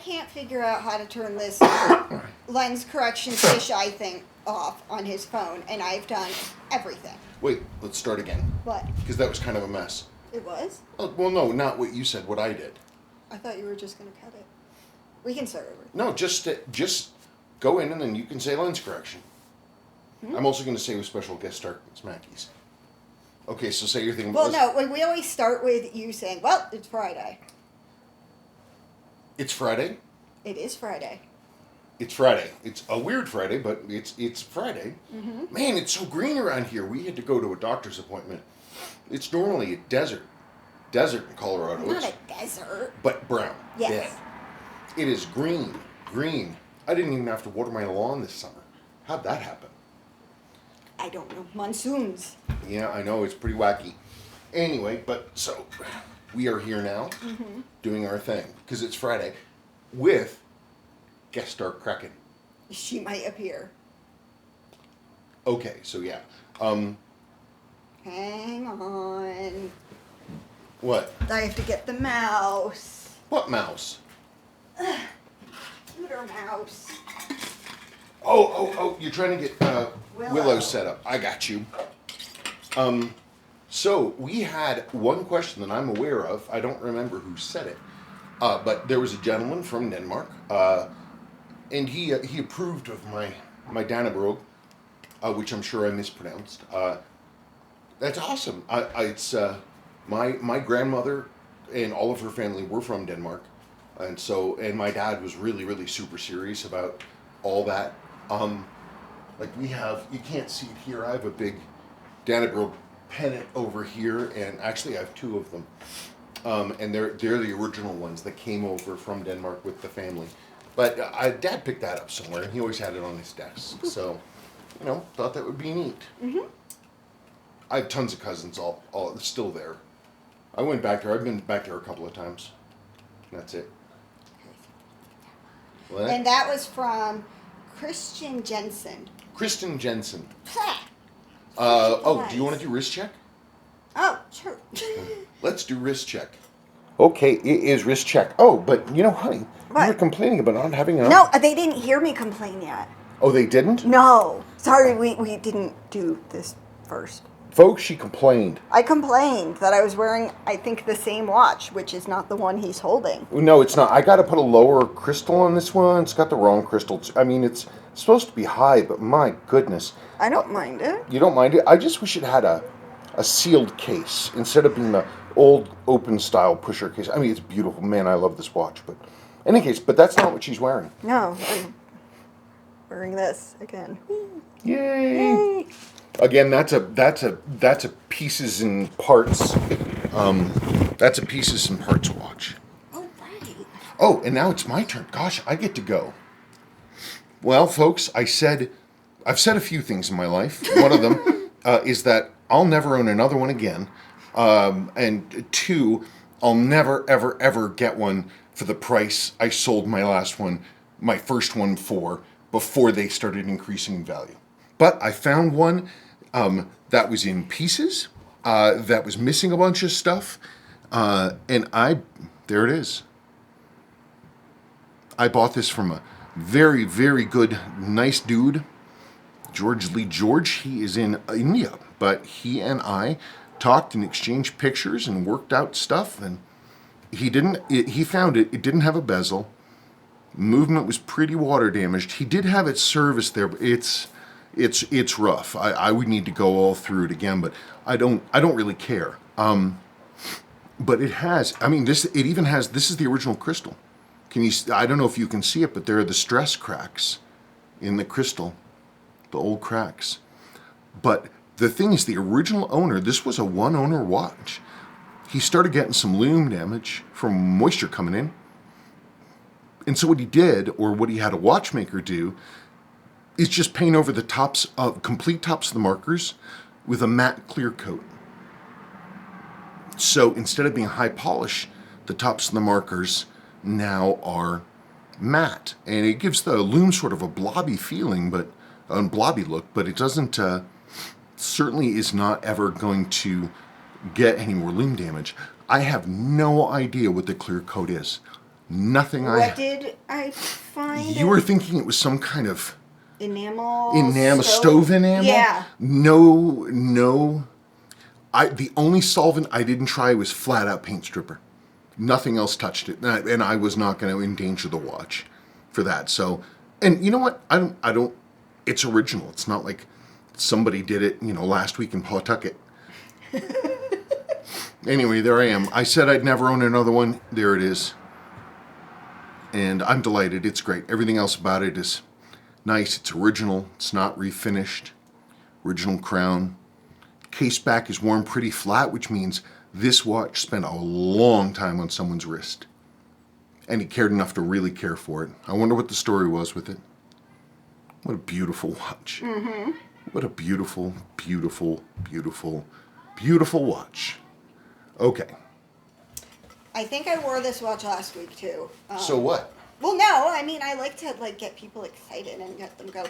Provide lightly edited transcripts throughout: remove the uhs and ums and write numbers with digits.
can't figure out how to turn this lens correction fisheye thing off on his phone, and I've done everything. Wait, let's start again. What? Because that was kind of a mess. It was? Oh, well, no, not what you said, what I did. I thought you were just going to cut it. We can start over. No, just go in and then you can say lens correction. I'm also going to say with special guest star Smackies. Okay, so say your thing. Well, no, we always start with you saying, well, it's Friday. It's Friday? It is Friday. It's Friday. It's a weird Friday, but it's Friday. Mm-hmm. Man, it's so green around here. We had to go to a doctor's appointment. It's normally a desert in Colorado. Not a desert. But brown. Yes. Dead. It is green. I didn't even have to water my lawn this summer. How'd that happen? I don't know. Monsoons. Yeah, I know. It's pretty wacky. Anyway, but so we are here now doing our thing because it's Friday with guest star Kraken. She might appear. Okay, so yeah. Hang on. What? I have to get the mouse. What mouse? Computer mouse. Oh, you're trying to get Willow set up. I got you. So we had one question that I'm aware of. I don't remember who said it. But there was a gentleman from Denmark. And he approved of my Dannebrog, which I'm sure I mispronounced. That's awesome. It's my grandmother and all of her family were from Denmark. And my dad was really, really super serious about all that. Like we have, you can't see it here. I have a big Dannebrog pennant over here, and actually I have two of them. And they're the original ones that came over from Denmark with the family. But Dad picked that up somewhere, and he always had it on his desk. So, thought that would be neat. Mm-hmm. I have tons of cousins all still there. I went back there. I've been back there a couple of times. That's it. What? And that was from Christian Jensen. Kristen Jensen. Oh, do you want to do wrist check? Oh, sure. Let's do wrist check. Okay, it is wrist check. Oh, but honey, what? You were complaining about not having enough. No, they didn't hear me complain yet. Oh, they didn't? No. Sorry, we didn't do this first. Folks, she complained. I complained that I was wearing, I think, the same watch, which is not the one he's holding. No, it's not. I got to put a lower crystal on this one. It's got the wrong crystal. I mean, it's supposed to be high, but my goodness. I don't mind it. You don't mind it? I just wish it had a sealed case instead of being the old open style pusher case. I mean, it's beautiful. Man, I love this watch. But in any case, but that's not what she's wearing. No, I'm wearing this again. Yay! Again, that's a pieces and parts. That's a pieces and parts watch. Oh, right. Oh, and now it's my turn. Gosh, I get to go. Well, folks, I've said a few things in my life. One of them is that I'll never own another one again. And two, I'll never, ever, ever get one for the price I sold my first one for before they started increasing in value. But I found one that was in pieces, that was missing a bunch of stuff, and there it is. I bought this from a very, very good, nice dude, George Lee George. He is in India, but he and I talked and exchanged pictures and worked out stuff, and he found it didn't have a bezel. Movement was pretty water damaged. He did have it serviced there, but it's rough. I would need to go all through it again, but I don't really care. But it has, this is the original crystal. I don't know if you can see it, but there are the stress cracks in the crystal, the old cracks. But the thing is, the original owner, this was a one owner watch. He started getting some lume damage from moisture coming in. And so what he did, or what he had a watchmaker do, is just paint over the complete tops of the markers with a matte clear coat. So instead of being high polish, the tops of the markers now are matte. And it gives the lume sort of a blobby feeling, but a blobby look, but it doesn't, certainly is not ever going to get any more lume damage. I have no idea what the clear coat is. Nothing What did I find? You were thinking it was some kind of enamel stove enamel? Yeah. No. The only solvent I didn't try was flat out paint stripper. Nothing else touched it, and I was not going to endanger the watch for that. So, and you know what? I don't. It's original. It's not like somebody did it, last week in Pawtucket. Anyway, there I am. I said I'd never own another one. There it is. And I'm delighted. It's great. Everything else about it is nice. It's original. It's not refinished. Original crown. Case back is worn pretty flat, which means this watch spent a long time on someone's wrist. And he cared enough to really care for it. I wonder what the story was with it. What a beautiful watch. Mm-hmm. What a beautiful, beautiful, beautiful, beautiful watch. Okay. I think I wore this watch last week too. So what? Well, no, I mean, I like to get people excited and get them go,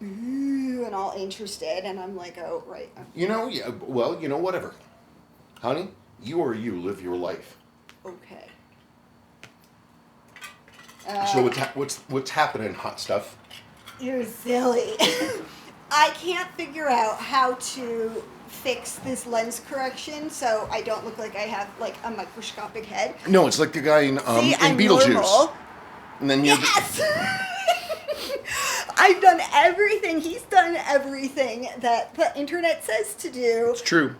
ooh, and all interested, and I'm like, oh, right. Whatever. Honey, you are you. Live your life. Okay. So what's happening, hot stuff? You're silly. I can't figure out how to fix this lens correction so I don't look like I have a microscopic head. No, it's like the guy in Beetlejuice. Normal. And then yes! I've done everything. He's done everything that the internet says to do. It's true.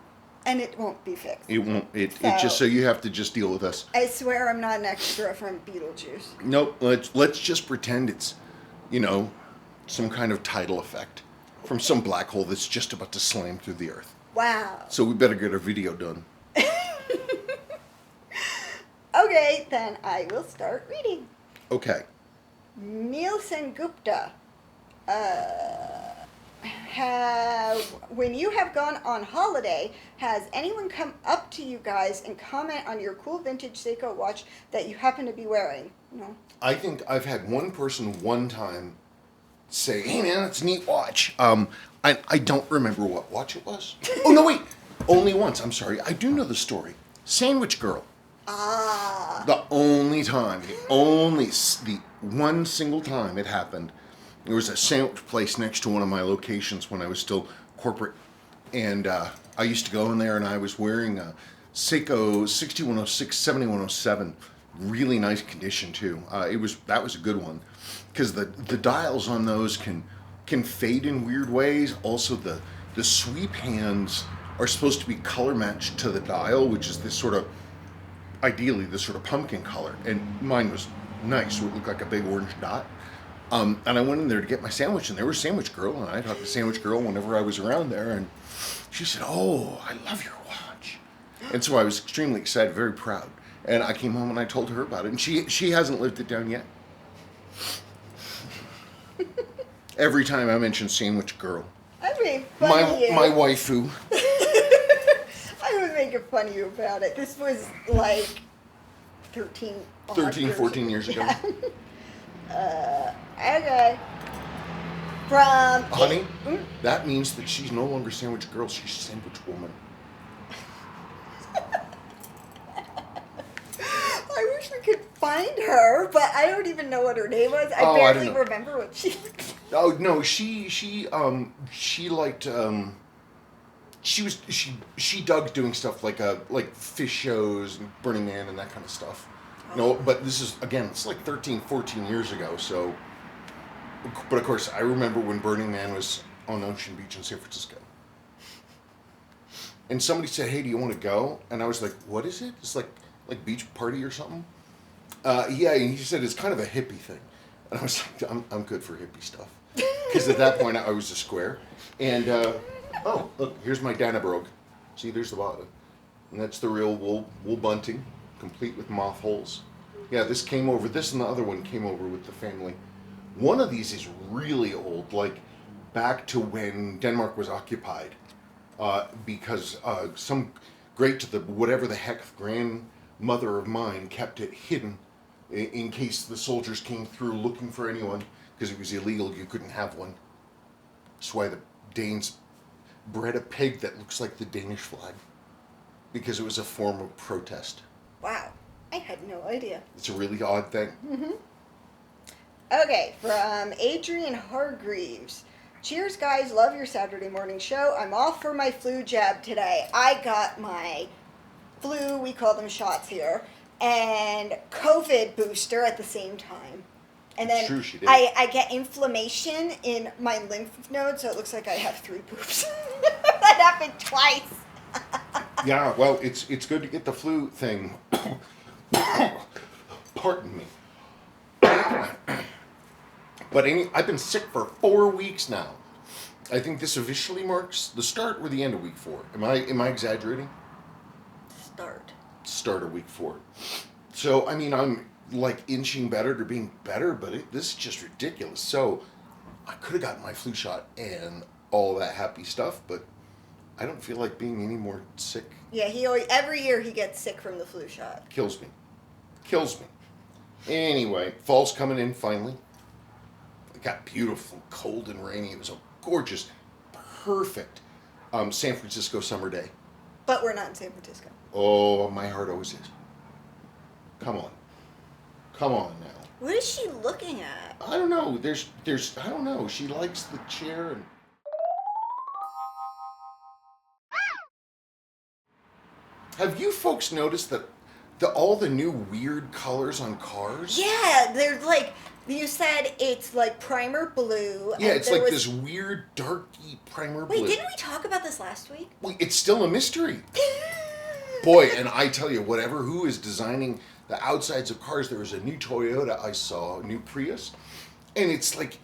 And it won't be fixed. It won't. It just so you have to just deal with us. I swear I'm not an extra from Beetlejuice. Nope. Let's just pretend it's, some kind of tidal effect from some black hole that's just about to slam through the Earth. Wow. So we better get our video done. Okay, then I will start reading. Okay. Nielsen Gupta. When you have gone on holiday, has anyone come up to you guys and comment on your cool vintage Seiko watch that you happen to be wearing? No. I think I've had one person one time say, "Hey man, that's a neat watch." I don't remember what watch it was. Oh no, wait. Only once. I'm sorry. I do know the story. Sandwich Girl. Ah. The only time, the one single time it happened, there was a sandwich place next to one of my locations when I was still corporate, and I used to go in there and I was wearing a Seiko 6106, 7107, really nice condition too. That was a good one, because the dials on those can fade in weird ways. Also, the sweep hands are supposed to be color matched to the dial, which is ideally this sort of pumpkin color, and mine was nice, so it looked like a big orange dot. And I went in there to get my sandwich, and there was Sandwich Girl, and I talked to Sandwich Girl whenever I was around there, and she said, "Oh, I love your watch." And so I was extremely excited, very proud. And I came home and I told her about it, and she hasn't lived it down yet. Every time I mention Sandwich Girl, I made fun of you. My waifu. I was making fun of you about it. This was like 13, 14 years ago. Yeah. Okay. From... Honey, that means that she's no longer Sandwich Girl, she's Sandwich Woman. I wish we could find her, but I don't even know what her name was. I barely remember what she looked like. Oh no, she liked she dug doing stuff like fish shows and Burning Man and that kind of stuff. No, but this is, again, it's like 13, 14 years ago, so, but of course I remember when Burning Man was on Ocean Beach in San Francisco. And somebody said, "Hey, do you want to go?" And I was like, "What is it?" It's like beach party or something? Yeah, and he said it's kind of a hippie thing. And I was like, I'm good for hippie stuff. Because at that point I was a square. And, oh, look, here's my Dannebrog. See, there's the bottom. And that's the real wool bunting, complete with moth holes. Yeah, this and the other one came over with the family. One of these is really old, like back to when Denmark was occupied. Because some great to the whatever the heck grandmother of mine kept it hidden in case the soldiers came through looking for anyone, because it was illegal, you couldn't have one. That's why the Danes bred a pig that looks like the Danish flag, because it was a form of protest. Wow. I had no idea. It's a really odd thing. Okay, from Adrian Hargreaves. Cheers, guys. Love your Saturday morning show. I'm off for my flu jab today. I got my flu, we call them shots here, and COVID booster at the same time. And then True, she did. I get inflammation in my lymph nodes, so it looks like I have 3 poops. That happened twice. Yeah, well, it's good to get the flu thing. Pardon me. But I've been sick for 4 weeks now. I think this officially marks the start or the end of week 4. Am I exaggerating? Start of week 4. So I mean, I'm like inching better to being better, but this is just ridiculous. So I could have gotten my flu shot and all that happy stuff, but I don't feel like being any more sick. Yeah, every year he gets sick from the flu shot. Kills me. Anyway, fall's coming in finally. It got beautiful, cold and rainy. It was a gorgeous, perfect San Francisco summer day. But we're not in San Francisco. Oh, my heart always is. Come on now. What is she looking at? I don't know. There's I don't know. She likes the chair and. Have you folks noticed that all the new weird colors on cars? Yeah, they're like, you said it's like primer blue. Yeah, it's like this weird, darky primer blue. Wait, didn't we talk about this last week? Well, it's still a mystery. Boy, and I tell you, who is designing the outsides of cars, there was a new Toyota I saw, a new Prius, and it's like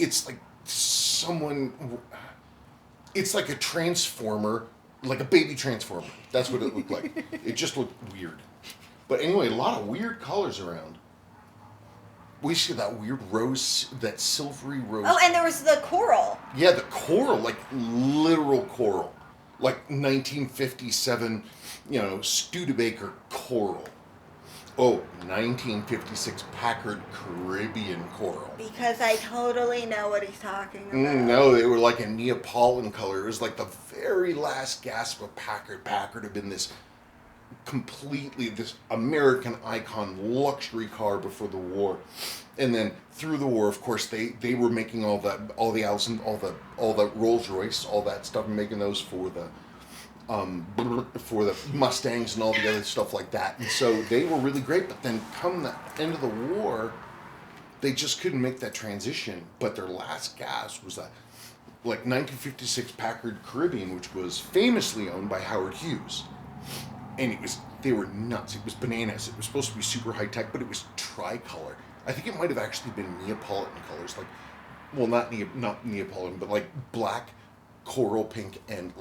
someone, it's like a transformer, like a baby transformer. That's what it looked like. It just looked weird. But anyway, a lot of weird colors around. We see that weird rose, that silvery rose. Oh, and there was the coral. Yeah, the coral, like literal coral. Like 1957, Studebaker coral. Oh, 1956 Packard Caribbean coral. Because I totally know what he's talking about. No, they were like a Neapolitan color. It was like the very last gasp of Packard. Packard had been this American icon luxury car before the war, and then through the war, of course, they were making all the Allison, all the Rolls Royce, all that stuff, and making those for the Mustangs and all the other stuff like that. And so they were really great. But then come the end of the war, they just couldn't make that transition. But their last gasp was that, like 1956 Packard Caribbean, which was famously owned by Howard Hughes. And they were nuts. It was bananas. It was supposed to be super high tech, but it was tricolor. I think it might have actually been Neapolitan colors, like, well, not Neapolitan, but like black, coral pink, and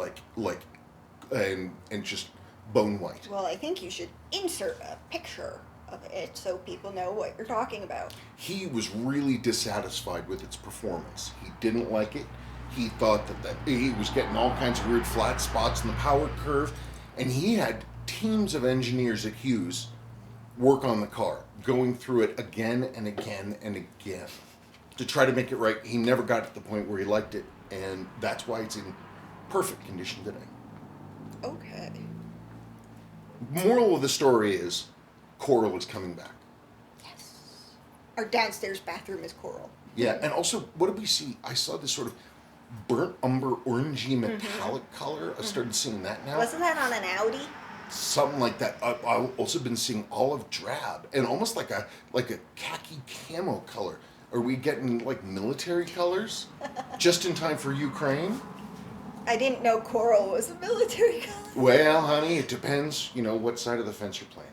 and just bone white. Well, I think you should insert a picture of it so people know what you're talking about. He was really dissatisfied with its performance. He didn't like it. He thought that he was getting all kinds of weird flat spots in the power curve, and he had teams of engineers at Hughes work on the car, going through it again and again and again to try to make it right. He never got to the point where he liked it, and that's why it's in perfect condition today. Okay. Moral of the story is, coral is coming back. Yes. Our downstairs bathroom is coral. Yeah, and also, what did we see? I saw this sort of burnt umber, orangey, metallic color. I started seeing that now. Wasn't that on an Audi? Something like that. I've also been seeing olive drab and almost like a khaki camo color. Are we getting like military colors just in time for Ukraine? I didn't know coral was a military color. Well, honey, it depends, what side of the fence you're playing.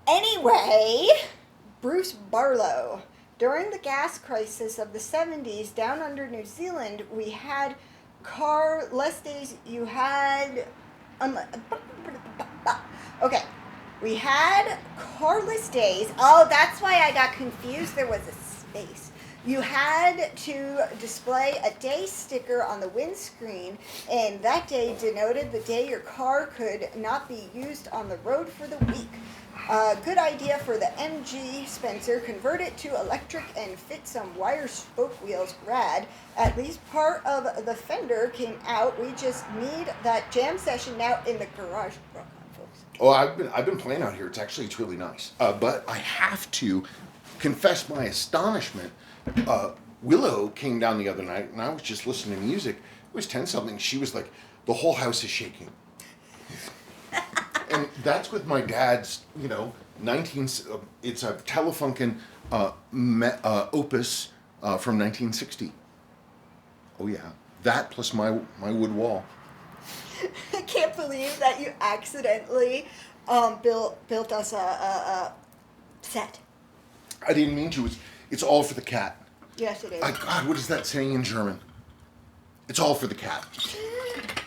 Anyway, Bruce Barlow. During the gas crisis of the 70s down under New Zealand, we had carless days. You had... Okay, we had carless days. Oh, that's why I got confused. There was a space. You had to display a day sticker on the windscreen, and that day denoted the day your car could not be used on the road for the week. Good idea for the MG, Spencer. Convert it to electric and fit some wire spoke wheels. Rad. At least part of the fender came out. We just need that jam session now in the garage. Rock on, folks. Oh, I've been playing out here. It's really nice. But I have to confess my astonishment. Willow came down the other night, and I was just listening to music. It was 10 something. She was like, the whole house is shaking. And that's with my dad's, 19. It's a Telefunken Opus from 1960. Oh yeah, that plus my wood wall. I can't believe that you accidentally built us a set. I didn't mean to. It's all for the cat. Yes, it is. God, what is that saying in German? It's all for the cat.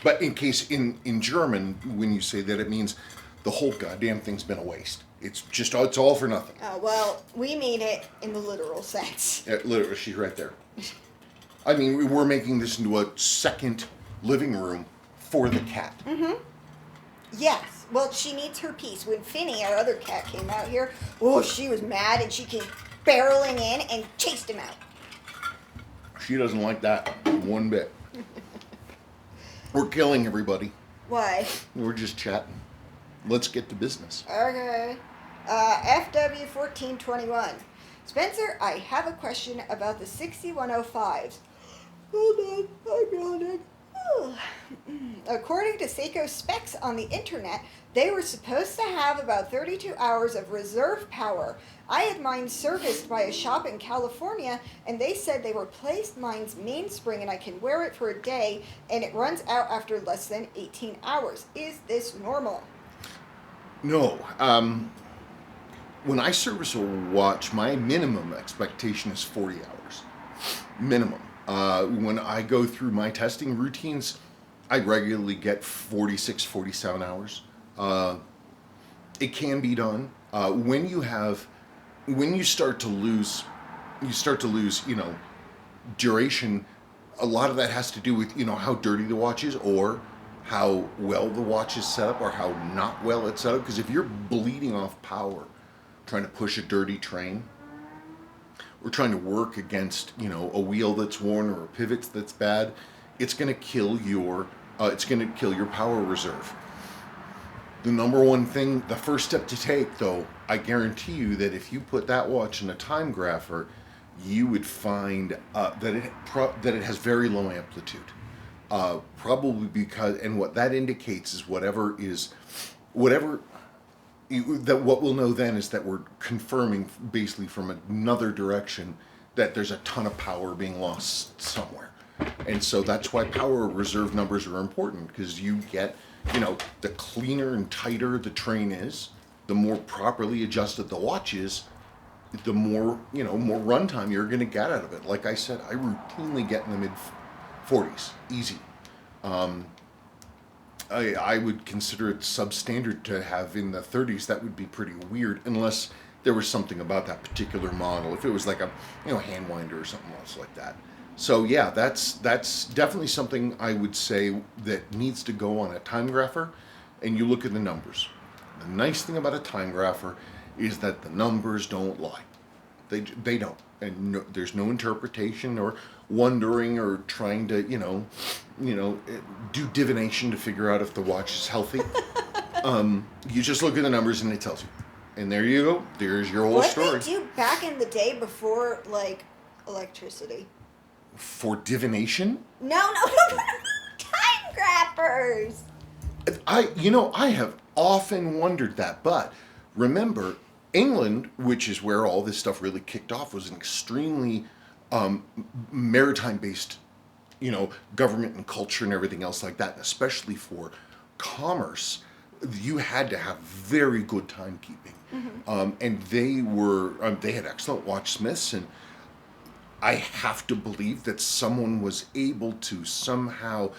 But in case in German, when you say that, it means the whole goddamn thing's been a waste. It's all for nothing. Well, we mean it in the literal sense. Literally, she's right there. I mean, we're making this into a second living room for the cat. Mm-hmm. Yes. Well, she needs her piece. When Finny, our other cat, came out here, oh, she was mad, and she came barreling in and chased him out. She doesn't like that one bit. We're killing everybody. Why? We're just chatting. Let's get to business. Okay. FW1421. Spencer, I have a question about the 6105s. Hold on, I'm yawning. According to Seiko specs on the internet, they were supposed to have about 32 hours of reserve power. I had mine serviced by a shop in California, and they said they replaced mine's mainspring and I can wear it for a day, and it runs out after less than 18 hours. Is this normal? No. When I service a watch, my minimum expectation is 40 hours. Minimum. When I go through my testing routines, I regularly get 46, 47 hours. It can be done. When you start to lose, duration. A lot of that has to do with, how dirty the watch is, or how well the watch is set up, or how not well it's set up. Because if you're bleeding off power, trying to push a dirty train, or trying to work against, a wheel that's worn or a pivot that's bad, it's going to kill your power reserve. The number one thing, the first step to take, though, I guarantee you that if you put that watch in a time grapher, you would find that it has very low amplitude. Probably because, and what that indicates is what we'll know then is that we're confirming basically from another direction that there's a ton of power being lost somewhere. And so that's why power reserve numbers are important, because you get, the cleaner and tighter the train is, the more properly adjusted the watch is, the more, more runtime you're going to get out of it. Like I said, I routinely get in the mid 40s, easy. I would consider it substandard to have in the 30s. That would be pretty weird, unless there was something about that particular model. If it was like a, hand winder or something else like that. So yeah, that's definitely something I would say that needs to go on a time grapher, and you look at the numbers. The nice thing about a time grapher is that the numbers don't lie. They don't, and there's no interpretation or wondering or trying to do divination to figure out if the watch is healthy. You just look at the numbers and it tells you, and there you go. There's your whole story. What did they do back in the day before electricity? For divination? No. Time graphers. I have often wondered that, but remember, England, which is where all this stuff really kicked off, was an extremely maritime-based, government and culture and everything else like that, and especially for commerce. You had to have very good timekeeping, and they had excellent watchsmiths, and I have to believe that someone was able to somehow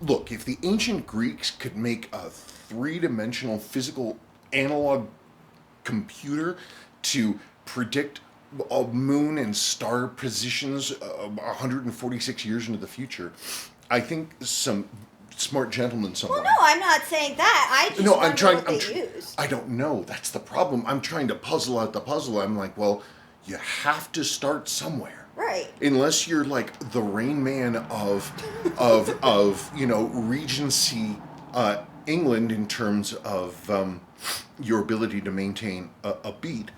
look, if the ancient Greeks could make a three-dimensional physical analog computer to predict moon and star positions 146 years into the future. I think some smart gentleman somewhere. Well, no, I'm not saying that. I just No, wonder what they use. I don't know. That's the problem. I'm trying to puzzle out the puzzle. I'm like, well, you have to start somewhere. Right. Unless you're like the Rain Man of Regency England in terms of your ability to maintain a beat.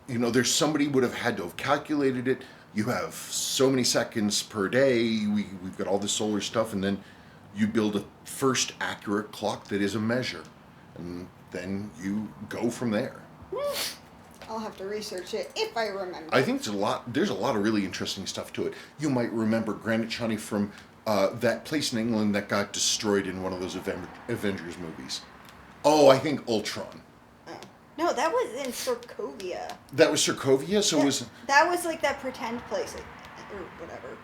There's somebody would have had to have calculated it. You have so many seconds per day. We've got all this solar stuff, and then you build a first accurate clock that is a measure, and then you go from there. I'll have to research it if I remember. I think there's a lot of really interesting stuff to it. You might remember Greenwich Honey from that place in England that got destroyed in one of those Avengers movies. Oh, I think Ultron. Oh. No, that was in Sokovia. That was Sokovia? So it was... That was like that pretend place, or whatever.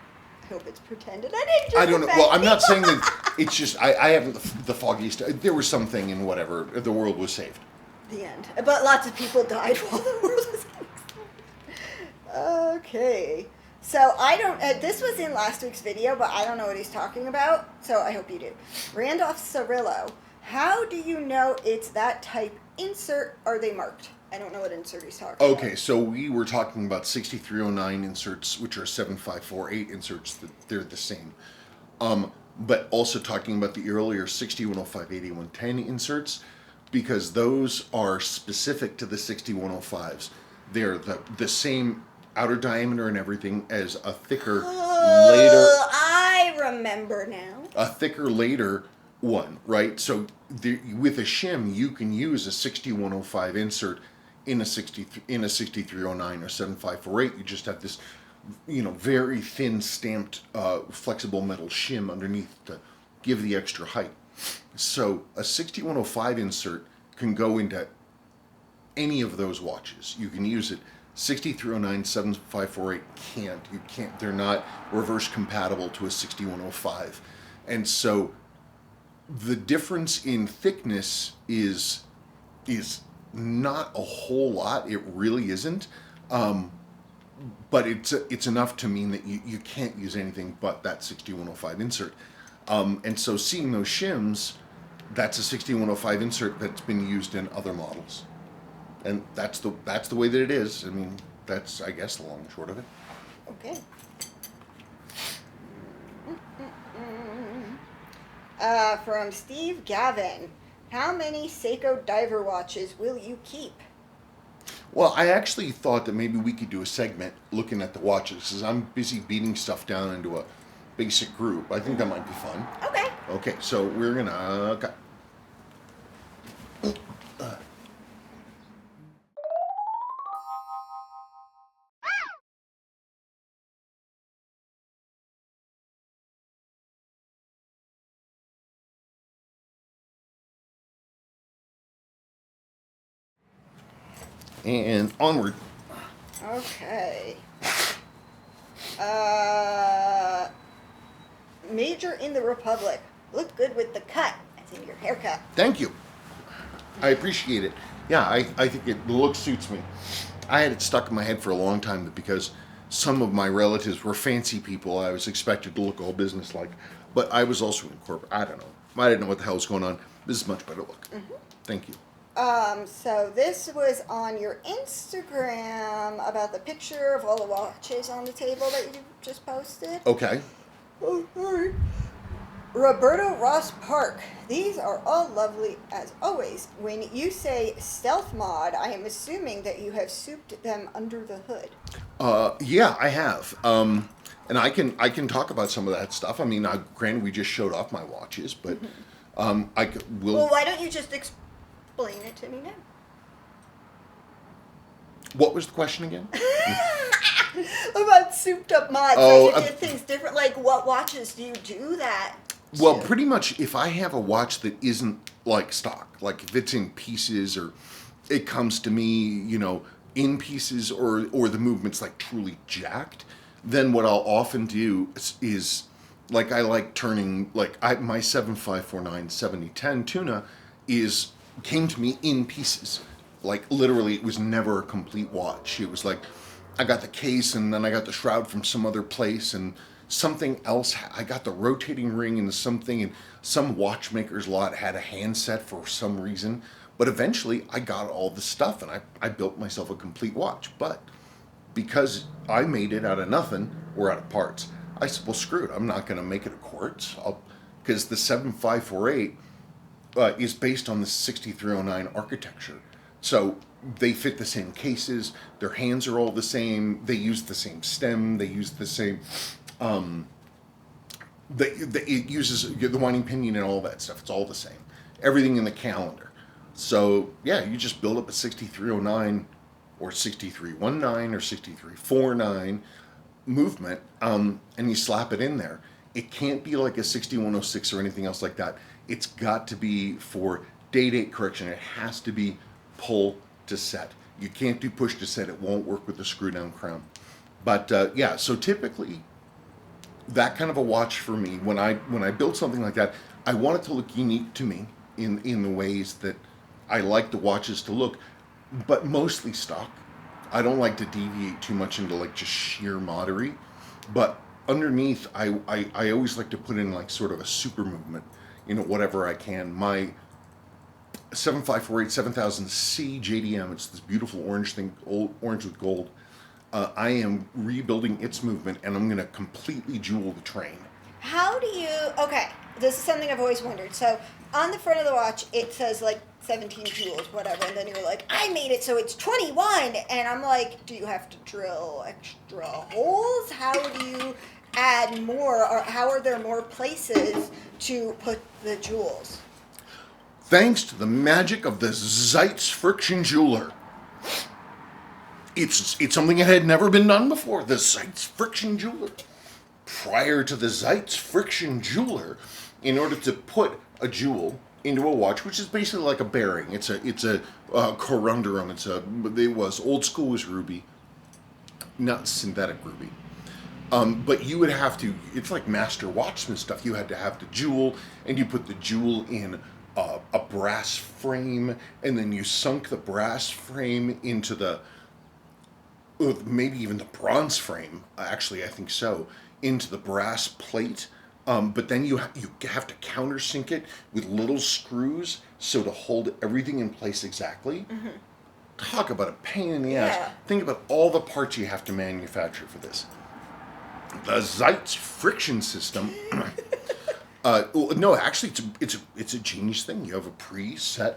I hope it's pretended. I don't know. Well, I'm not saying that it's just... I haven't the foggiest... There was something in whatever. The world was saved. The end. But lots of people died while the world was Okay. So I don't... this was in last week's video, but I don't know what he's talking about. So I hope you do. Randolph Cirillo. How do you know it's that type insert? Are they marked? I don't know what insert he's talking about. Okay, so we were talking about 6309 inserts, which are 7548 inserts. They're the same. But also talking about the earlier 6105, 8110 inserts, because those are specific to the 6105s. They're the same outer diameter and everything as a thicker later... I remember now. A thicker later one, right? So with a shim, you can use a 6105 insert in a 6309 or 7548. You just have this, very thin stamped flexible metal shim underneath to give the extra height. So a 6105 insert can go into any of those watches. You can use it. 6309, 7548 can't. You can't. They're not reverse compatible to a 6105. And so the difference in thickness is not a whole lot. It really isn't. But it's enough to mean that you can't use anything but that 6105 insert. And so seeing those shims, that's a 6105 insert that's been used in other models. And that's the way that it is. I mean, that's, I guess, the long and short of it. Okay. From Steve Gavin. How many Seiko diver watches will you keep? Well, I actually thought that maybe we could do a segment looking at the watches, because I'm busy beating stuff down into a basic group. I think that might be fun. Okay. Okay, so we're gonna... And onward. Okay. Major in the Republic. Look good with the cut. I think your haircut. Thank you. I appreciate it. Yeah, I think the look suits me. I had it stuck in my head for a long time that because some of my relatives were fancy people, I was expected to look all businesslike. But I was also in corporate. I don't know. I didn't know what the hell was going on. This is much better look. Mm-hmm. Thank you. So this was on your Instagram about the picture of all the watches on the table that you just posted. Okay. Oh, sorry. Roberto Ross Park. These are all lovely as always. When you say stealth mod, I am assuming that you have souped them under the hood. Yeah, I have. And I can talk about some of that stuff. I mean, granted, we just showed off my watches, but Well, why don't you just explain it to me now? What was the question again? About souped up mods. Oh, like you did things different. Like, what watches do you do that to? Well, pretty much if I have a watch that isn't like stock, like if it's in pieces or it comes to me, in pieces or the movement's like truly jacked, then what I'll often do is like I like turning, like my 7549 7010 tuna came to me in pieces. Like literally, it was never a complete watch. It was like I got the case and then I got the shroud from some other place and something else. I got the rotating ring and something, and some watchmaker's lot had a handset for some reason. But eventually, I got all the stuff and I built myself a complete watch. But because I made it out of nothing or out of parts, I said, well, screw it. I'm not going to make it a quartz. Because the 7548 is based on the 6309 architecture. So they fit the same cases. Their hands are all the same. They use the same stem. They use the same. It uses the winding pinion and all that stuff. It's all the same. Everything in the calendar. So yeah, you just build up a 6309 or 6319 or 6349 movement, and you slap it in there. It can't be like a 6106 or anything else like that. It's got to be for day-date correction. It has to be pull to set. You can't do push to set. It won't work with the screw-down crown. But yeah, so typically that kind of a watch for me, when I build something like that, I want it to look unique to me in the ways that I like the watches to look, but mostly stock. I don't like to deviate too much into like just sheer moddery, but underneath I always like to put in like sort of a super movement, whatever I can. My 7548 7000C JDM, it's this beautiful orange thing, orange with gold. I am rebuilding its movement, and I'm going to completely jewel the train. How do you? Okay, this is something I've always wondered. So on the front of the watch, it says like 17 jewels, whatever, and then you're like, I made it so it's 21, and I'm like, do you have to drill extra holes? How do you add more, or how are there more places to put the jewels? Thanks to the magic of the Sept friction jeweler. It's something that had never been done before. The Sept friction jeweler. Prior to the Sept friction jeweler, in order to put a jewel into a watch, which is basically like a bearing. It's a corundum. It was old school was ruby, not synthetic ruby. But you would have to. It's like master watchman stuff. You had to have the jewel, and you put the jewel in a brass frame, and then you sunk the brass frame into the maybe even the bronze frame. Actually, I think so, into the brass plate. But then you have to countersink it with little screws so to hold everything in place exactly. Mm-hmm. Talk about a pain in the ass. Think about all the parts you have to manufacture for this. The Sept friction system. No, actually, it's a genius thing. You have a preset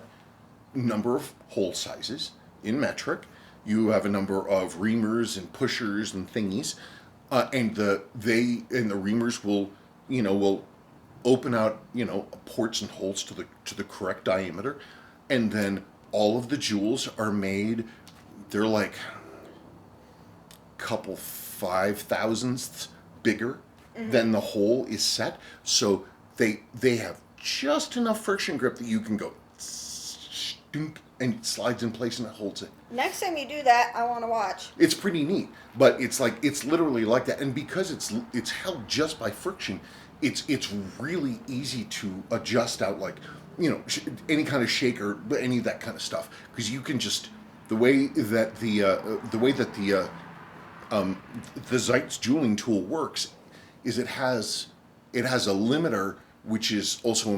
number of hole sizes in metric. You have a number of reamers and pushers and thingies, and the reamers will open out ports and holes to the correct diameter, and then all of the jewels are made. They're like a couple 5,000ths bigger than the hole is set, so they have just enough friction grip that you can go and it slides in place and it holds it. Next time you do that, I want to watch. It's pretty neat, but it's literally like that, and because it's held just by friction, it's really easy to adjust out, like any kind of shaker, any of that kind of stuff, because you can just the way that the Sept jeweling tool works is it has a limiter, which is also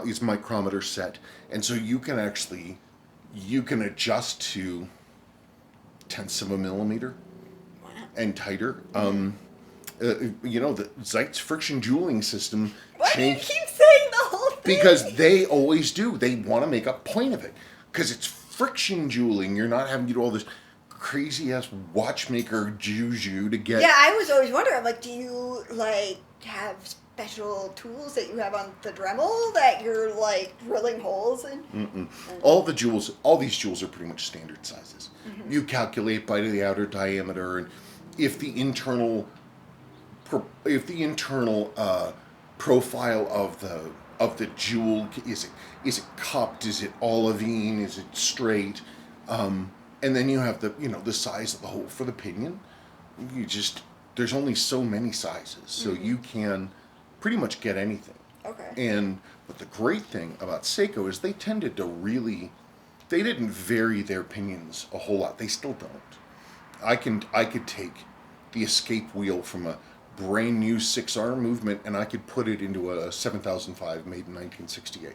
is micrometer set, and so you can adjust to tenths of a millimeter and tighter. The Sept friction jeweling system. Why do you keep saying the whole thing? Because they always do. They want to make a point of it because it's friction jeweling. You're not having to do all this crazy ass watchmaker juju to get. Yeah, I was always wondering, like, do you have special tools that you have on the Dremel that you're drilling holes in? All these jewels are pretty much standard sizes. Mm-hmm. You calculate by the outer diameter, and if the internal profile of the jewel is it cupped, is it olivine, is it straight, and then you have the size of the hole for the pinion. There's only so many sizes, so you can pretty much get anything. Okay. But the great thing about Seiko is they they didn't vary their pinions a whole lot. They still don't. I could take the escape wheel from a brand new 6-arm movement and I could put it into a 7005 made in 1968.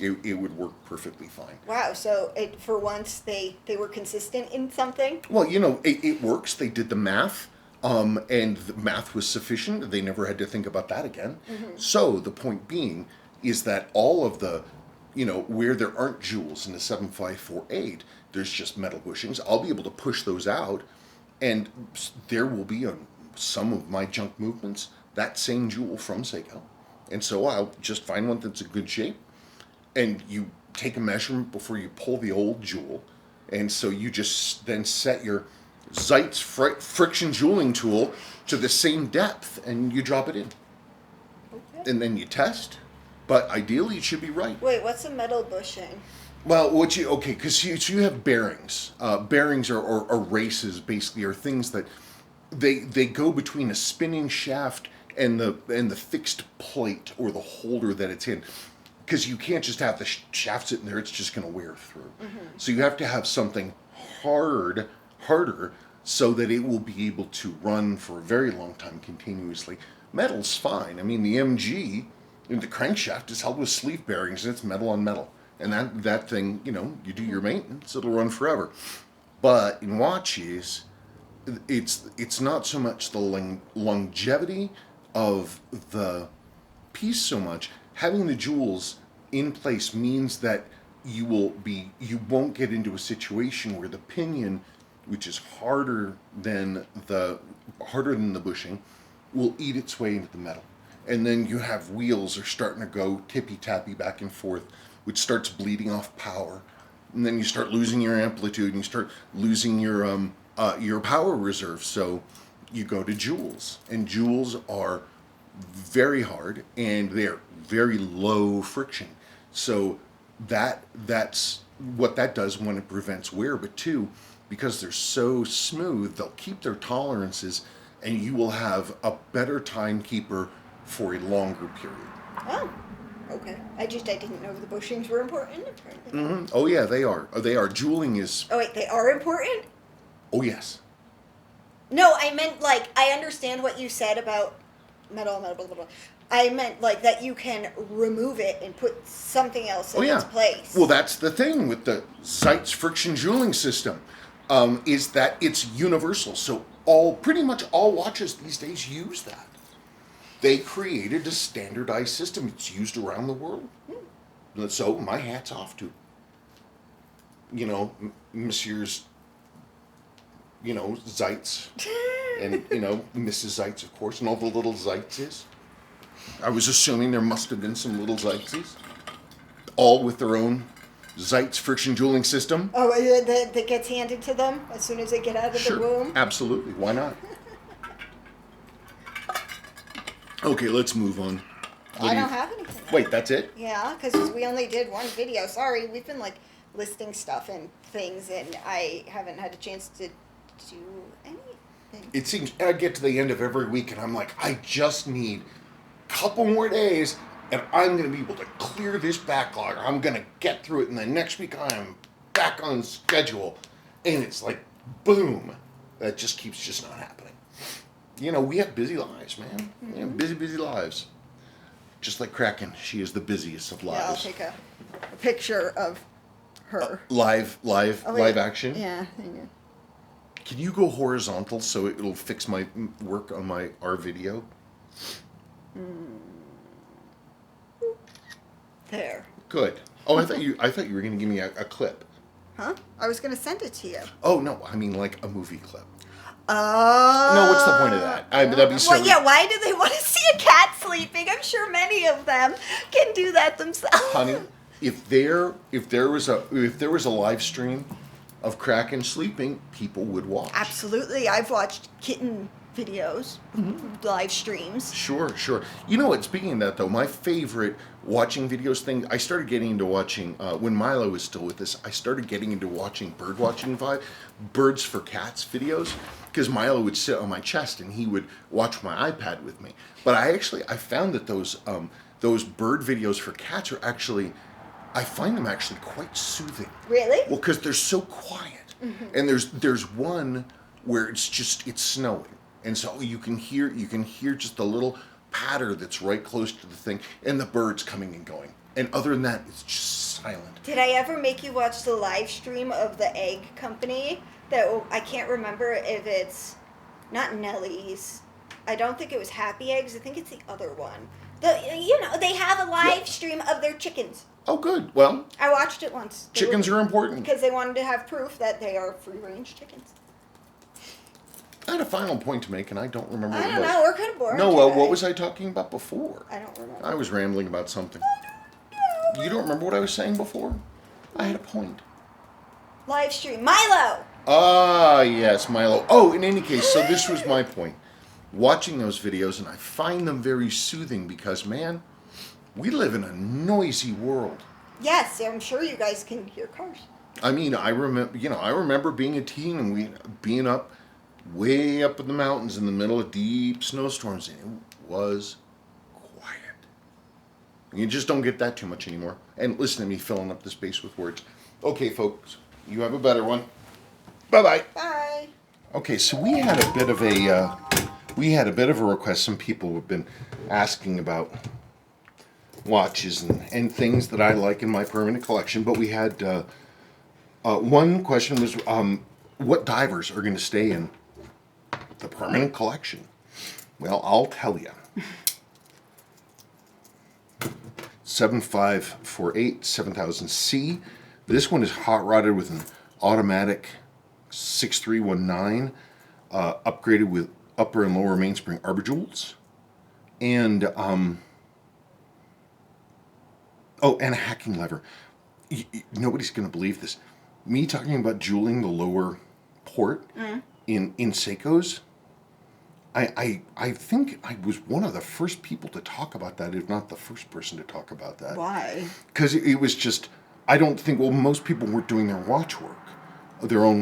It would work perfectly fine. Wow, so for once they were consistent in something? Well, you know, it works. They did the math, and the math was sufficient. They never had to think about that again. So the point being is that all of the, you know, where there aren't jewels in the 7548, there's just metal bushings. I'll be able to push those out, and there will be on some of my junk movements that same jewel from Seiko. And so I'll just find one that's in good shape, and you take a measurement before you pull the old jewel, and so you just then set your Zeitz friction jeweling tool to the same depth, and you drop it in. Okay. And then you test, but ideally it should be right. Wait, what's a metal bushing? Well, because you have bearings. Bearings or races basically are things that they go between a spinning shaft and the fixed plate or the holder that it's in. Because you can't just have the shaft sitting there; it's just going to wear through. So you have to have something harder, so that it will be able to run for a very long time continuously. Metal's fine. I mean, the MG, the crankshaft is held with sleeve bearings, and it's metal on metal. And that thing, you know, you do your maintenance, it'll run forever. But in watches, it's not so much the longevity of the piece so much. Having the jewels in place means that you won't get into a situation where the pinion, which is harder than the bushing, will eat its way into the metal. And then you have wheels are starting to go tippy-tappy back and forth, which starts bleeding off power. And then you start losing your amplitude and you start losing your power reserve. So you go to jewels. And jewels are very hard and they're very low friction. So that's what that does. One, it prevents wear, but two, because they're so smooth, they'll keep their tolerances and you will have a better timekeeper for a longer period. Oh, okay. I didn't know the bushings were important. Apparently. Oh yeah, they are. Jeweling is. Oh wait, they are important? Oh yes. No, I meant like I understand what you said about metal, blah, blah, blah. I meant like that you can remove it and put something else in its place. Well, that's the thing with the Zeitz friction jeweling system, is that it's universal. So pretty much all watches these days use that. They created a standardized system. It's used around the world. So my hat's off to, you know, Messrs. You know, Zeitz, and, you know, Mrs. Zeitz, of course, and all the little Zeitzes. I was assuming there must have been some little Zeitzes, all with their own Zeitz friction jeweling system. Oh, that gets handed to them as soon as they get out of the womb? Absolutely. Why not? Okay, let's move on. I don't have anything. Wait, that's it? Yeah, because we only did one video. Sorry, we've been, like, listing stuff and things, and I haven't had a chance to do anything. It seems I get to the end of every week and I'm like, I just need a couple more days and I'm going to be able to clear this backlog. I'm going to get through it, and the next week I'm back on schedule. And it's like, boom. That just keeps just not happening. You know, we have busy lives, man. We have busy lives. Just like Kraken, she is the busiest of lives. Yeah, I'll take a picture of her. Live action? Yeah, I know. Can you go horizontal so it'll fix my work on our video? There. Good. Oh, I thought you were going to give me a clip. Huh? I was going to send it to you. Oh no, I mean like a movie clip. Oh. No, what's the point of that? That'd be silly. Well, yeah. Why do they want to see a cat sleeping? I'm sure many of them can do that themselves. Honey, if there was a live stream of Kraken sleeping, people would watch. Absolutely. I've watched kitten videos, live streams. Sure. You know what, speaking of that though, my favorite watching videos thing, I started getting into watching, when Milo was still with us, I started getting into watching Birds for Cats videos, because Milo would sit on my chest and he would watch my iPad with me. But I found that those bird videos for cats are actually I find them actually quite soothing. Really? Well, because they're so quiet, and there's one where it's snowing, and so you can hear just the little patter that's right close to the thing, and the birds coming and going. And other than that, it's just silent. Did I ever make you watch the live stream of the egg company? I can't remember if it's not Nellie's. I don't think it was Happy Eggs. I think it's the other one. They have a live stream of their chickens. Oh, good. Well, I watched it once. Chickens are important. Because they wanted to have proof that they are free-range chickens. I had a final point to make, and I don't remember what I it don't was. know. We're kind of boring. No, well, today. what was I talking about before? I don't remember. I was rambling about something. You don't remember what I was saying before? I had a point. Live stream. Milo! Ah, yes, Milo. Oh, in any case, so this was my point. Watching those videos, and I find them very soothing because, man, we live in a noisy world. Yes, I'm sure you guys can hear cars. I mean, I remember being a teen and being way up in the mountains in the middle of deep snowstorms, and it was quiet. You just don't get that too much anymore. And listen to me filling up the space with words. Okay, folks, you have a better one. Bye-bye. Bye. Okay, so we had a bit of a request. Some people have been asking about watches and things that I like in my permanent collection, but we had one question was what divers are going to stay in the permanent collection? Well, I'll tell you. 7548 7000C. This one is hot rodded with an automatic 6319, upgraded with upper and lower mainspring arbor jewels, and and a hacking lever. Nobody's going to believe this. Me talking about jeweling the lower port in Seikos, I think I was one of the first people to talk about that, if not the first person to talk about that. Why? Because it was just, I don't think, most people weren't doing their own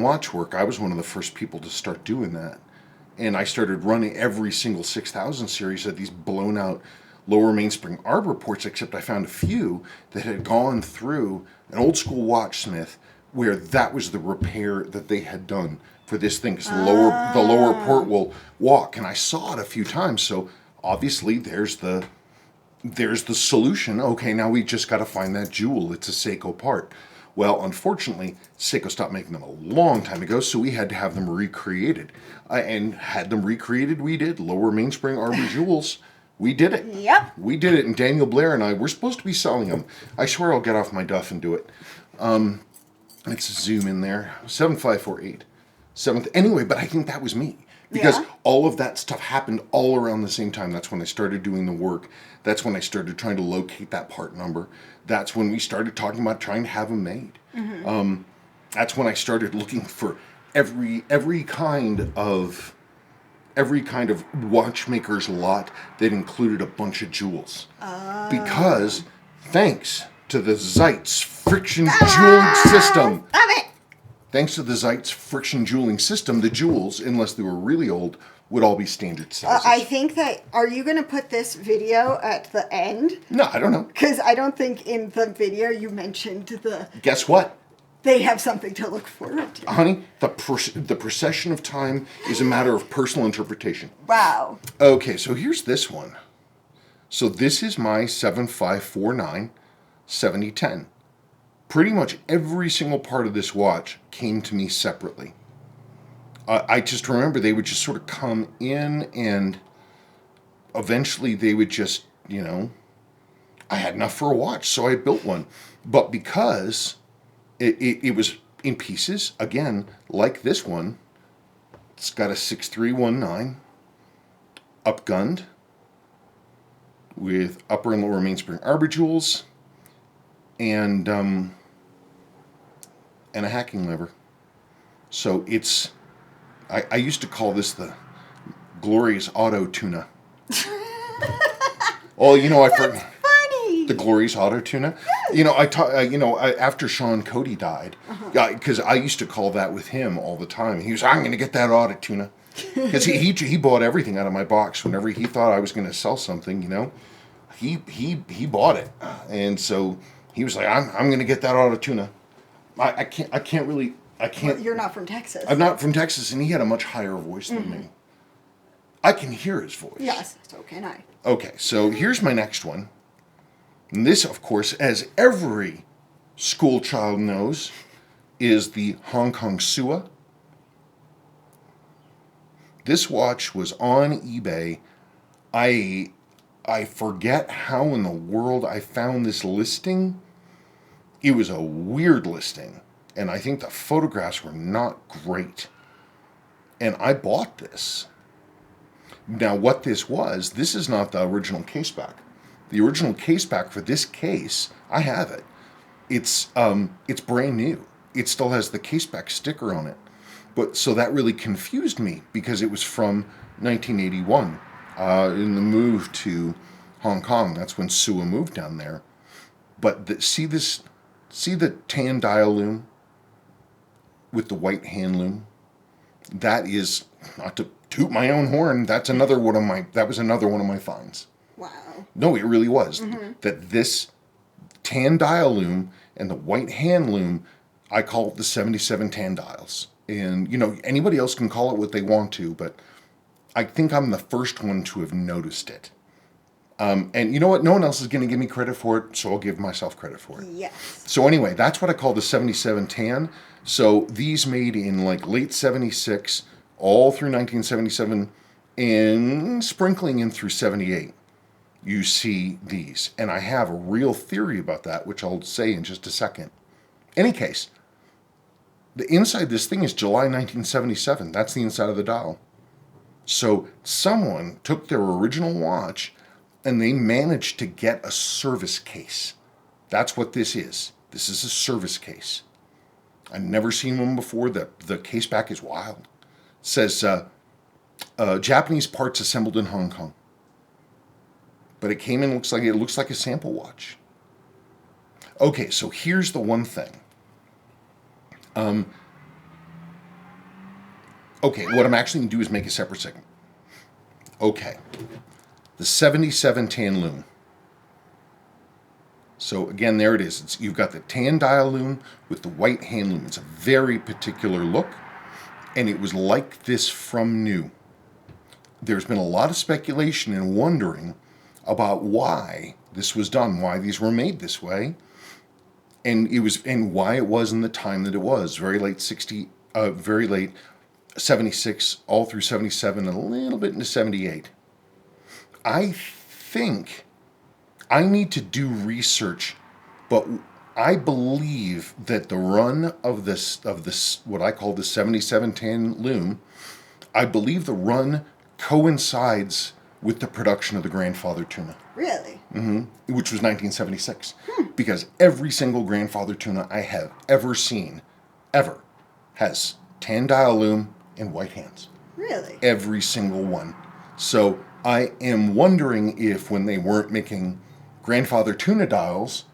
watch work. I was one of the first people to start doing that. And I started running every single 6000 series of these blown out lower mainspring arbor ports, except I found a few that had gone through an old school watchsmith where that was the repair that they had done for this thing, because the lower port will walk, and I saw it a few times. So obviously there's the solution. Okay, now we just got to find that jewel. It's a Seiko part. Well, unfortunately, Seiko stopped making them a long time ago, so we had to have them recreated. And had them recreated, we did. Lower mainspring arbor jewels. We did it. Yep. We did it, and Daniel Blair and I, we're supposed to be selling them. I swear I'll get off my duff and do it. Let's zoom in there. 7548. Anyway, but I think that was me. Because all of that stuff happened all around the same time. That's when I started doing the work. That's when I started trying to locate that part number. That's when we started talking about trying to have them made. Mm-hmm. That's when I started looking for every kind of watchmaker's lot that included a bunch of jewels. Because thanks to the Zeitz friction jeweling system. Stop it! Thanks to the Zeitz friction jeweling system, the jewels, unless they were really old, would all be standard sizes. I think that, are you going to put this video at the end? No, I don't know. Because I don't think in the video you mentioned Guess what? they have something to look forward to. Honey, the procession of time is a matter of personal interpretation. Wow. Okay, so here's this one. So this is my 7549 7010. Pretty much every single part of this watch came to me separately. I just remember they would just sort of come in, and eventually they would just, I had enough for a watch, so I built one. But because it was in pieces, again, like this one, it's got a 6319 upgunned with upper and lower mainspring arbor jewels, and a hacking lever. So it's, I used to call this the glorious auto tuna. Oh, That's funny. The glorious auto tuna. After Sean Cody died, because I used to call that with him all the time. He was, I'm going to get that auto tuna, because he bought everything out of my box whenever he thought I was going to sell something. He bought it, and so He was like, I'm going to get that out of tuna. I can't really, I can't. Well, you're not from Texas. I'm not from Texas, and he had a much higher voice than me. I can hear his voice. Yes, so can I. Okay, so here's my next one. And this, of course, as every school child knows, is the Hong Kong Sua. This watch was on eBay. I forget how in the world I found this listing. It was a weird listing, and I think the photographs were not great. And I bought this. Now, what this is not the original case back. The original case back for this case, I have it. It's brand new. It still has the case back sticker on it. But so that really confused me because it was from 1981 in the move to Hong Kong. That's when Sua moved down there. But see the tan dial lume with the white hand lume? That is, not to toot my own horn, that was another one of my finds. Wow. No, it really was. That this tan dial lume and the white hand lume, I call it the 77 tan dials. And, anybody else can call it what they want to, but I think I'm the first one to have noticed it. And you know what? No one else is going to give me credit for it, so I'll give myself credit for it. Yes. So anyway, that's what I call the 77 tan. So these made in like late 76, all through 1977, and sprinkling in through 78. You see these. And I have a real theory about that, which I'll say in just a second. Any case, the inside of this thing is July 1977. That's the inside of the dial. So someone took their original watch and they managed to get a service case. That's what this is. This is a service case. I've never seen one before. The case back is wild. It says Japanese parts assembled in Hong Kong. But it came in, looks like a sample watch. Okay, so here's the one thing. Okay, what I'm actually going to do is make a separate segment. Okay, the 77 tan lume. So again, there it is. You've got the tan dial lume with the white hand lume. It's a very particular look, and it was like this from new. There's been a lot of speculation and wondering about why this was done, why these were made this way, and why it was in the time that it was, very late 76, all through 77, and a little bit into 78. I think I need to do research, but I believe that the run of this what I call the 77 tan lume, I believe the run coincides with the production of the grandfather tuna. Really? Which was 1976. Because every single grandfather tuna I have ever seen, has tan dial lume and white hands. Really? Every single one. So I am wondering if when they weren't making grandfather tuna dials,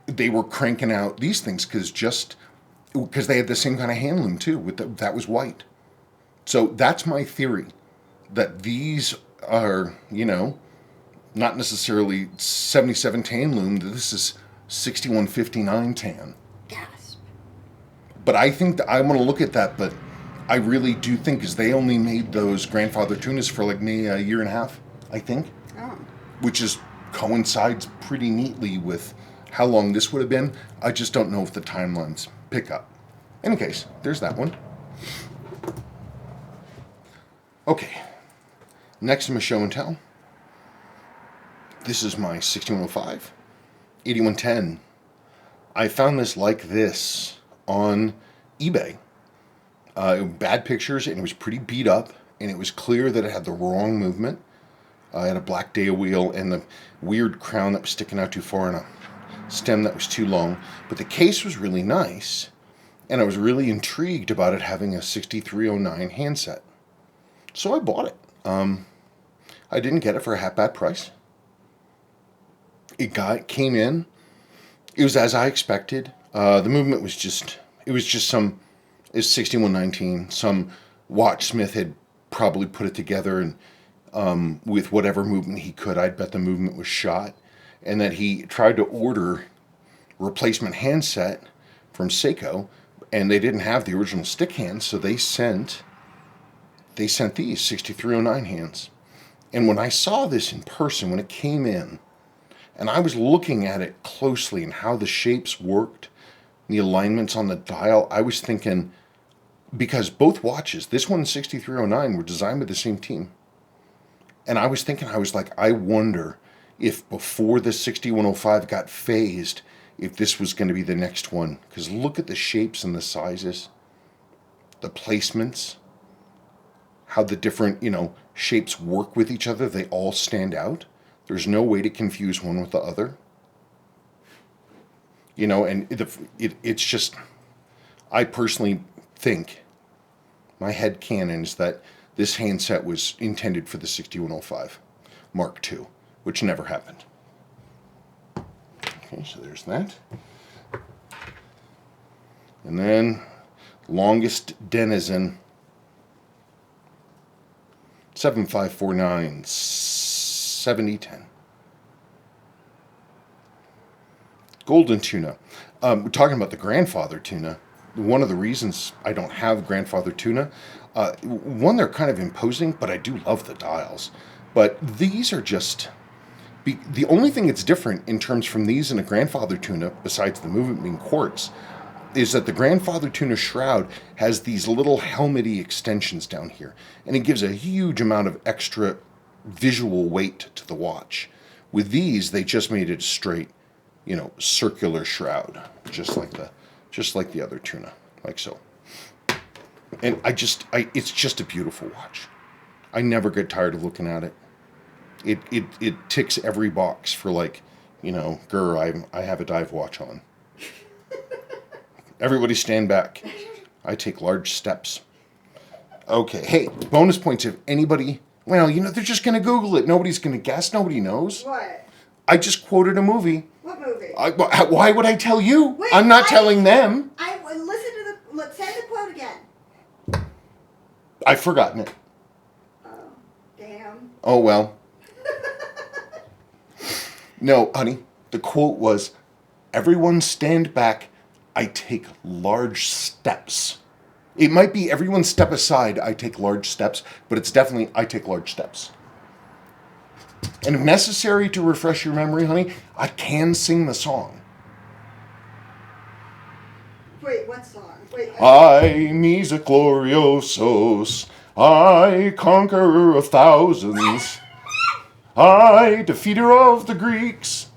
they were cranking out these things because they had the same kind of hand loom too. That was white. So that's my theory, that these are, not necessarily 77 tan loom. This is 6159 tan. Gasp. But I think that I want to look at that, but I really do think because they only made those grandfather tunas for like maybe a year and a half, I think. Oh. Which coincides pretty neatly with how long this would have been. I just don't know if the timelines pick up. In any case, there's that one. Okay. Next to my show and tell. This is my 6105, 8110. I found this like this on eBay. Bad pictures, and it was pretty beat up, and it was clear that it had the wrong movement. It had a black day wheel and the weird crown that was sticking out too far and a stem that was too long. But the case was really nice, and I was really intrigued about it having a 6309 handset. So I bought it. I didn't get it for a half bad price. It came in. It was as I expected. The movement was just 6119. Some watchsmith had probably put it together and with whatever movement he could. I'd bet the movement was shot. and that he tried to order replacement handset from Seiko, and they didn't have the original stick hands, so they sent these 6309 hands. And when I saw this in person, when it came in, and I was looking at it closely and how the shapes worked, the alignments on the dial, I was thinking, because both watches, this one and 6309, were designed by the same team. And I was thinking, I was like, I wonder if before the 6105 got phased, if this was going to be the next one. Because look at the shapes and the sizes, the placements, how the different, shapes work with each other. They all stand out. There's no way to confuse one with the other. And it's just, I personally think, my headcanon is that this handset was intended for the 6105 Mark II, which never happened. Okay, so there's that. And then, longest denizen, 7549 7010. Golden tuna. We're talking about the grandfather tuna. One of the reasons I don't have grandfather tuna, one, they're kind of imposing, but I do love the dials. But these are just, the only thing that's different in terms from these and a grandfather tuna, besides the movement being quartz, is that the grandfather tuna shroud has these little helmety extensions down here, and it gives a huge amount of extra visual weight to the watch. With these, they just made it a straight, circular shroud, just like the other tuna, like so. And it's just a beautiful watch. I never get tired of looking at it. It ticks every box for I have a dive watch on. Everybody stand back. I take large steps. Okay, hey, bonus points if anybody, they're just going to Google it. Nobody's going to guess. Nobody knows. What? I just quoted a movie. What movie? Why would I tell you? Wait, I'm not telling them. Let's say the quote again. I've forgotten it. Oh, damn. Oh, well. No, honey, the quote was, "Everyone stand back. I take large steps." It might be everyone step aside, I take large steps, but it's definitely I take large steps. And if necessary to refresh your memory, honey, I can sing the song. Wait, what song? Wait. I, Misa Gloriosos, I, conqueror of thousands, I, defeater of the Greeks.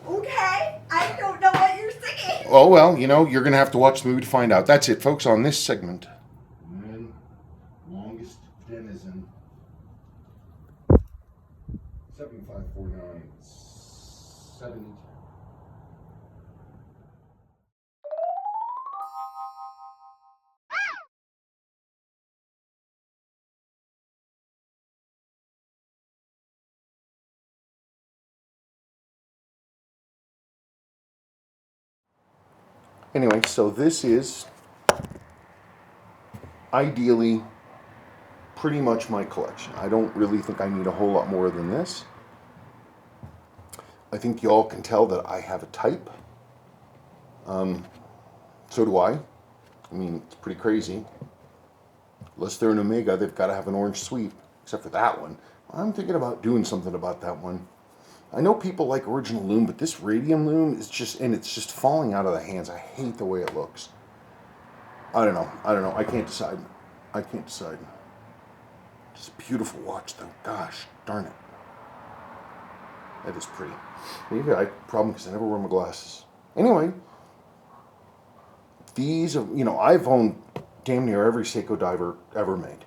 Okay, I don't know what you're singing. Oh, well, you're going to have to watch the movie to find out. That's it, folks, on this segment. And then, longest denizen, 7549 7010. Anyway, so this is ideally pretty much my collection. I don't really think I need a whole lot more than this. I think y'all can tell that I have a type. So do I. I mean, it's pretty crazy. Unless they're an Omega, they've got to have an orange sweep, except for that one. I'm thinking about doing something about that one. I know people like original lume, but this radium lume is it's just falling out of the hands. I hate the way it looks. I don't know. I can't decide. It's a beautiful watch, though. Gosh, darn it. That is pretty. Maybe I have a problem because I never wear my glasses. Anyway, these are, I've owned damn near every Seiko diver ever made.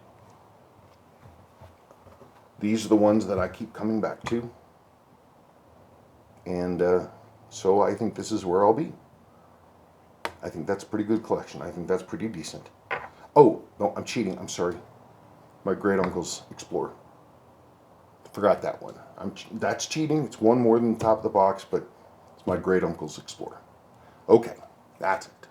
These are the ones that I keep coming back to. And so I think this is where I'll be. I think that's a pretty good collection. I think that's pretty decent. Oh, no, I'm cheating. I'm sorry. My great uncle's Explorer. Forgot that one. That's cheating. It's one more than the top of the box, but it's my great uncle's Explorer. Okay, that's it.